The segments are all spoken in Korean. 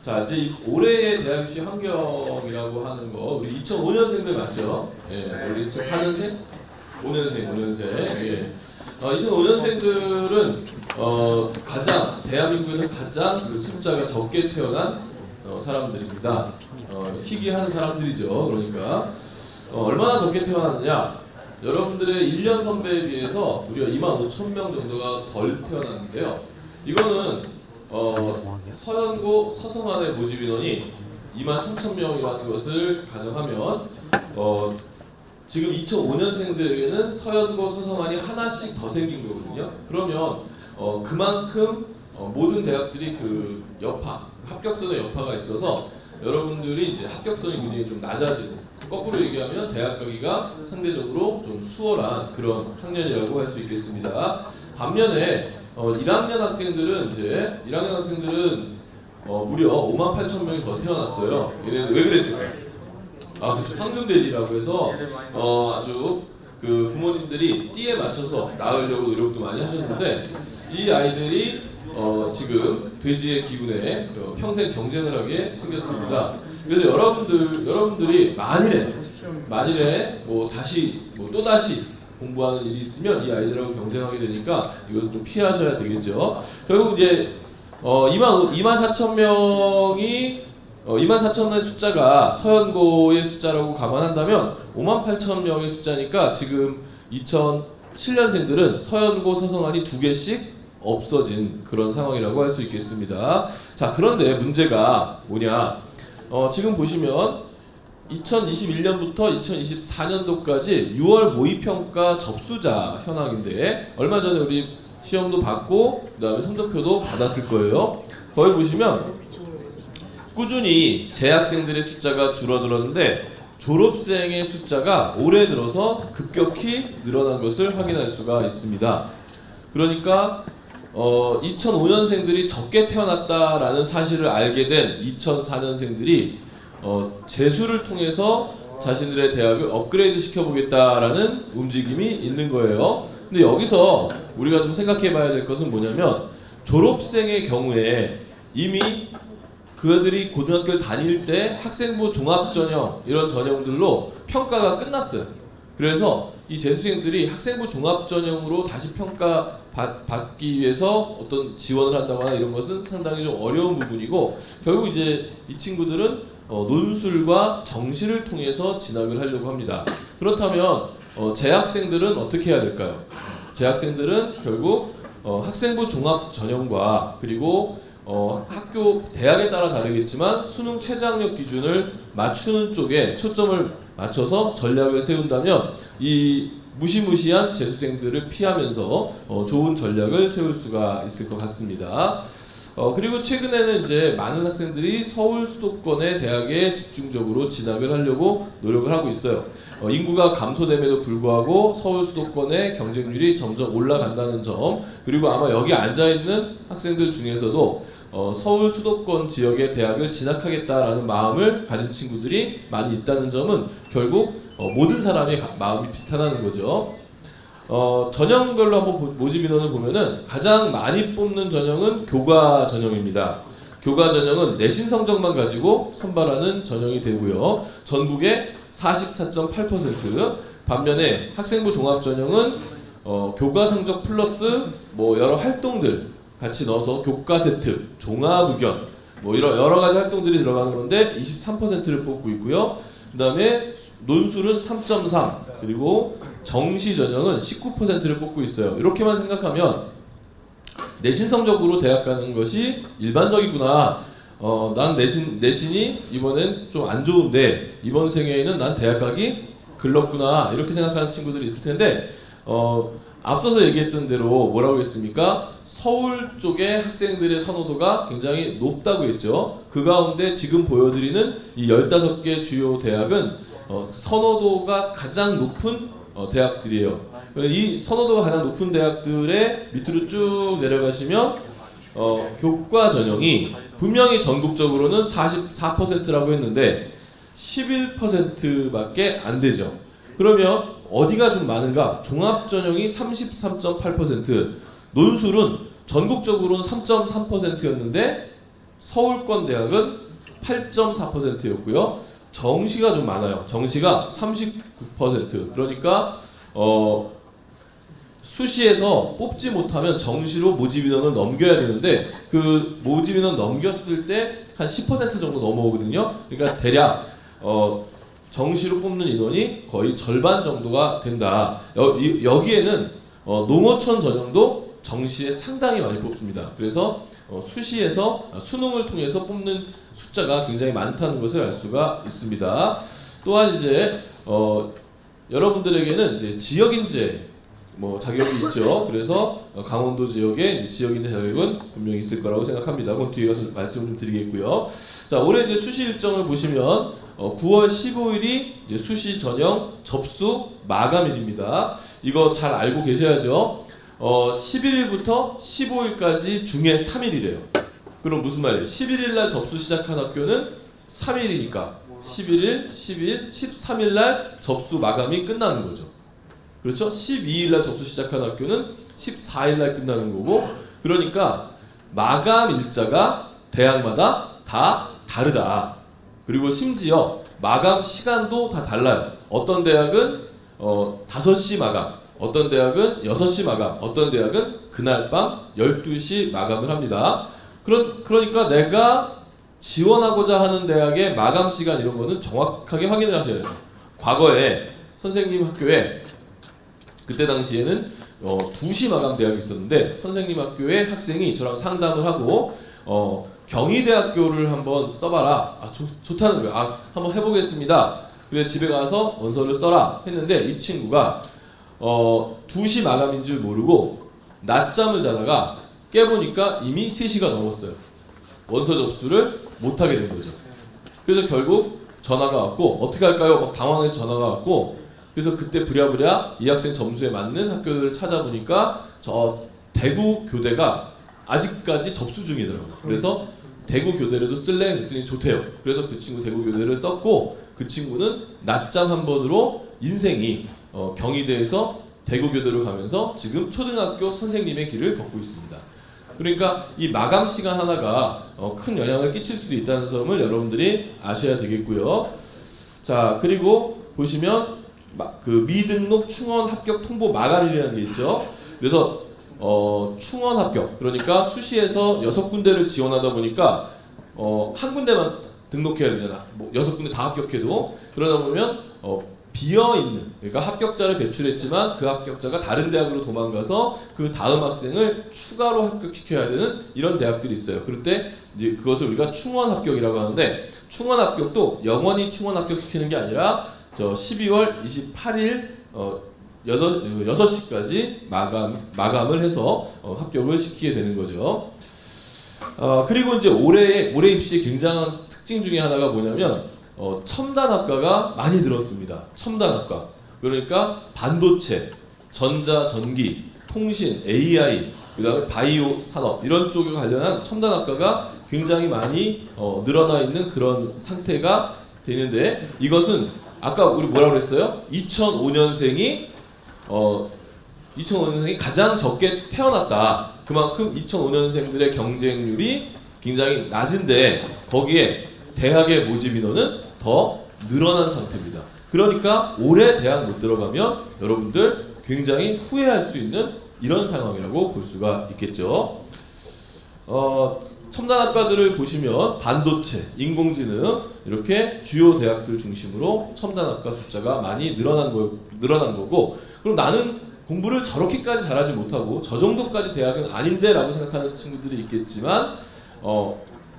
자, 이제 올해의 대학 입시 환경이라고 하는 거 우리 2005년생들 맞죠? 예, 우리 2004년생? 5년생. 예. 2005년생들은 가장 대한민국에서 가장 그 숫자가 적게 태어난 사람들입니다. 희귀한 사람들이죠. 그러니까 얼마나 적게 태어났느냐? 여러분들의 1년 선배에 비해서 우리가 25,000명 정도가 덜 태어났는데요. 이거는 서연고 서성안의 모집 인원이 23,000명이라는 것을 가정하면 지금 2005년생들에게는 서연고 서성안이 하나씩 더 생긴 거거든요. 그러면 그만큼 모든 대학들이 그 합격선의 여파가 있어서 여러분들이 이제 합격선이 굉장히 좀 낮아지는, 거꾸로 얘기하면 대학 가기가 상대적으로 좀 수월한 그런 학년이라고 할 수 있겠습니다. 반면에 1학년 학생들은 무려 58,000명이 더 태어났어요. 얘네는 왜 그랬을까요? 그렇죠. 황금돼지라고 해서 아주 그 부모님들이 띠에 맞춰서 낳으려고 노력도 많이 하셨는데 이 아이들이 지금 돼지의 기운에 평생 경쟁을 하게 생겼습니다. 그래서 여러분들이 만일에 또다시 공부하는 일이 있으면 이 아이들하고 경쟁하게 되니까 이것을 좀 피하셔야 되겠죠. 결국 이제 24,000명의 숫자가 서연고의 숫자라고 감안한다면 58,000명의 숫자니까 지금 2007년생들은 서연고 서성안이 2개씩 없어진 그런 상황이라고 할 수 있겠습니다. 자, 그런데 문제가 뭐냐? 지금 보시면 2021년부터 2024년도까지 6월 모의평가 접수자 현황인데 얼마 전에 우리 시험도 받고 그다음에 성적표도 받았을 거예요. 거기 보시면 꾸준히 재학생들의 숫자가 줄어들었는데 졸업생의 숫자가 올해 들어서 급격히 늘어난 것을 확인할 수가 있습니다. 그러니까 2005년생들이 적게 태어났다라는 사실을 알게 된 2004년생들이 재수를 통해서 자신들의 대학을 업그레이드 시켜보겠다라는 움직임이 있는 거예요. 근데 여기서 우리가 좀 생각해 봐야 될 것은 뭐냐면 졸업생의 경우에 이미 그들이 고등학교를 다닐 때 학생부 종합전형 이런 전형들로 평가가 끝났어요. 그래서 이 재수생들이 학생부 종합전형으로 다시 평가 받기 위해서 어떤 지원을 한다거나 이런 것은 상당히 좀 어려운 부분이고 결국 이제 이 친구들은 논술과 정시를 통해서 진학을 하려고 합니다. 그렇다면 재학생들은 어떻게 해야 될까요? 재학생들은 결국 학생부 종합 전형과 그리고 대학에 따라 다르겠지만 수능 최저학력 기준을 맞추는 쪽에 초점을 맞춰서 전략을 세운다면 이 무시무시한 재수생들을 피하면서 좋은 전략을 세울 수가 있을 것 같습니다. 그리고 최근에는 이제 많은 학생들이 서울 수도권의 대학에 집중적으로 진학을 하려고 노력을 하고 있어요. 인구가 감소됨에도 불구하고 서울 수도권의 경쟁률이 점점 올라간다는 점, 그리고 아마 여기 앉아있는 학생들 중에서도 서울 수도권 지역의 대학을 진학하겠다라는 마음을 가진 친구들이 많이 있다는 점은 결국 모든 사람의 마음이 비슷하다는 거죠. 전형별로 한번 모집 인원을 보면은 가장 많이 뽑는 전형은 교과 전형입니다. 교과 전형은 내신 성적만 가지고 선발하는 전형이 되고요. 전국의 44.8%, 반면에 학생부 종합 전형은 교과 성적 플러스 여러 활동들 같이 넣어서 교과 세트, 종합 의견 이런 여러 가지 활동들이 들어가는 건데 23%를 뽑고 있고요. 그 다음에 논술은 3.3, 그리고 정시 전형은 19%를 뽑고 있어요. 이렇게만 생각하면 내신 성적으로 대학 가는 것이 일반적이구나. 난 내신이 이번엔 좀 안 좋은데 이번 생애에는 난 대학 가기 글렀구나. 이렇게 생각하는 친구들이 있을 텐데 앞서서 얘기했던 대로 뭐라고 했습니까? 서울 쪽의 학생들의 선호도가 굉장히 높다고 했죠. 그 가운데 지금 보여드리는 이 15개 주요 대학은 선호도가 가장 높은 대학들이에요. 이 선호도가 가장 높은 대학들의 밑으로 쭉 내려가시면 교과 전형이 분명히 전국적으로는 44%라고 했는데 11%밖에 안 되죠. 그러면 어디가 좀 많은가? 종합 전형이 33.8%, 논술은 전국적으로는 3.3%였는데 서울권 대학은 8.4%였고요. 정시가 좀 많아요. 정시가 39%. 그러니까 수시에서 뽑지 못하면 정시로 모집 인원을 넘겨야 되는데 그 모집 인원 넘겼을 때 한 10% 정도 넘어오거든요. 그러니까 대략 정시로 뽑는 인원이 거의 절반 정도가 된다. 여기에는 농어촌 전형도 정시에 상당히 많이 뽑습니다. 그래서 수시에서 수능을 통해서 뽑는 숫자가 굉장히 많다는 것을 알 수가 있습니다. 또한 이제 여러분들에게는 이제 지역인재 자격이 있죠. 그래서 강원도 지역에 이제 지역인재 자격은 분명히 있을 거라고 생각합니다. 그건 뒤에 가서 말씀을 좀 드리겠고요. 자, 올해 이제 수시 일정을 보시면 9월 15일이 이제 수시 전형 접수 마감일입니다. 이거 잘 알고 계셔야죠. 11일부터 15일까지 중에 3일이래요. 그럼 무슨 말이에요? 11일 날 접수 시작한 학교는 3일이니까 11일, 12일, 13일 날 접수 마감이 끝나는 거죠. 그렇죠? 12일 날 접수 시작한 학교는 14일 날 끝나는 거고, 그러니까 마감 일자가 대학마다 다 다르다. 그리고 심지어 마감 시간도 다 달라요. 어떤 대학은 5시 마감, 어떤 대학은 6시 마감, 어떤 대학은 그날 밤 12시 마감을 합니다. 그러니까 내가 지원하고자 하는 대학의 마감 시간 이런 거는 정확하게 확인을 하셔야 돼요. 과거에 선생님 학교에 그때 당시에는 2시 마감 대학이 있었는데 선생님 학교에 학생이 저랑 상담을 하고 경희대학교를 한번 써봐라. 좋다는 거예요. 한번 해보겠습니다. 그래 집에 가서 원서를 써라 했는데 이 친구가 2시 마감인 줄 모르고 낮잠을 자다가 깨보니까 이미 3시가 넘었어요. 원서 접수를 못하게 된 거죠. 그래서 결국 전화가 왔고 어떻게 할까요? 막 당황해서 전화가 왔고, 그래서 그때 부랴부랴 이 학생 점수에 맞는 학교들을 찾아보니까 저 대구 교대가 아직까지 접수 중이더라고요. 그래서 대구 교대라도 쓸래? 했더니 좋대요. 그래서 그 친구 대구 교대를 썼고, 그 친구는 낮잠 한 번으로 인생이 경희대에서 대구 교대로 가면서 지금 초등학교 선생님의 길을 걷고 있습니다. 그러니까 이 마감 시간 하나가 큰 영향을 끼칠 수도 있다는 점을 여러분들이 아셔야 되겠고요. 자, 그리고 보시면 그 미등록 충원 합격 통보 마감일이라는 게 있죠. 그래서 충원 합격, 그러니까 수시에서 6군데를 지원하다 보니까 한 군데만 등록해야 되잖아. 6군데 다 합격해도 그러다 보면 비어있는, 그러니까 합격자를 배출했지만 그 합격자가 다른 대학으로 도망가서 그 다음 학생을 추가로 합격시켜야 되는 이런 대학들이 있어요. 그럴 때 이제 그것을 우리가 충원 합격이라고 하는데, 충원 합격도 영원히 충원 합격시키는 게 아니라 12월 28일 6시까지 마감을 해서 합격을 시키게 되는 거죠. 그리고 이제 올해 입시의 굉장한 특징 중에 하나가 뭐냐면 첨단학과가 많이 늘었습니다. 첨단학과, 그러니까 반도체, 전자, 전기, 통신, AI, 그다음에 바이오 산업 이런 쪽에 관련한 첨단학과가 굉장히 많이 늘어나 있는 그런 상태가 되는데, 이것은 아까 우리 뭐라고 그랬어요? 2005년생이 가장 적게 태어났다. 그만큼 2005년생들의 경쟁률이 굉장히 낮은데 거기에 대학의 모집 인원은 더 늘어난 상태입니다. 그러니까 올해 대학 못 들어가면 여러분들 굉장히 후회할 수 있는 이런 상황이라고 볼 수가 있겠죠. 첨단학과들을 보시면 반도체, 인공지능 이렇게 주요 대학들 중심으로 첨단학과 숫자가 많이 늘어난 거고, 그럼 나는 공부를 저렇게까지 잘하지 못하고 저 정도까지 대학은 아닌데 라고 생각하는 친구들이 있겠지만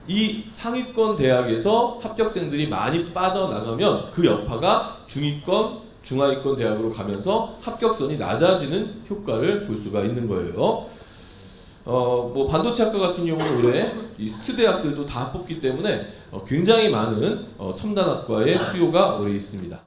이 상위권 대학에서 합격생들이 많이 빠져나가면 그 여파가 중위권, 중하위권 대학으로 가면서 합격선이 낮아지는 효과를 볼 수가 있는 거예요. 반도체 학과 같은 경우는 올해 이 스트 대학들도 다 뽑기 때문에 굉장히 많은 첨단학과의 수요가 올해 있습니다.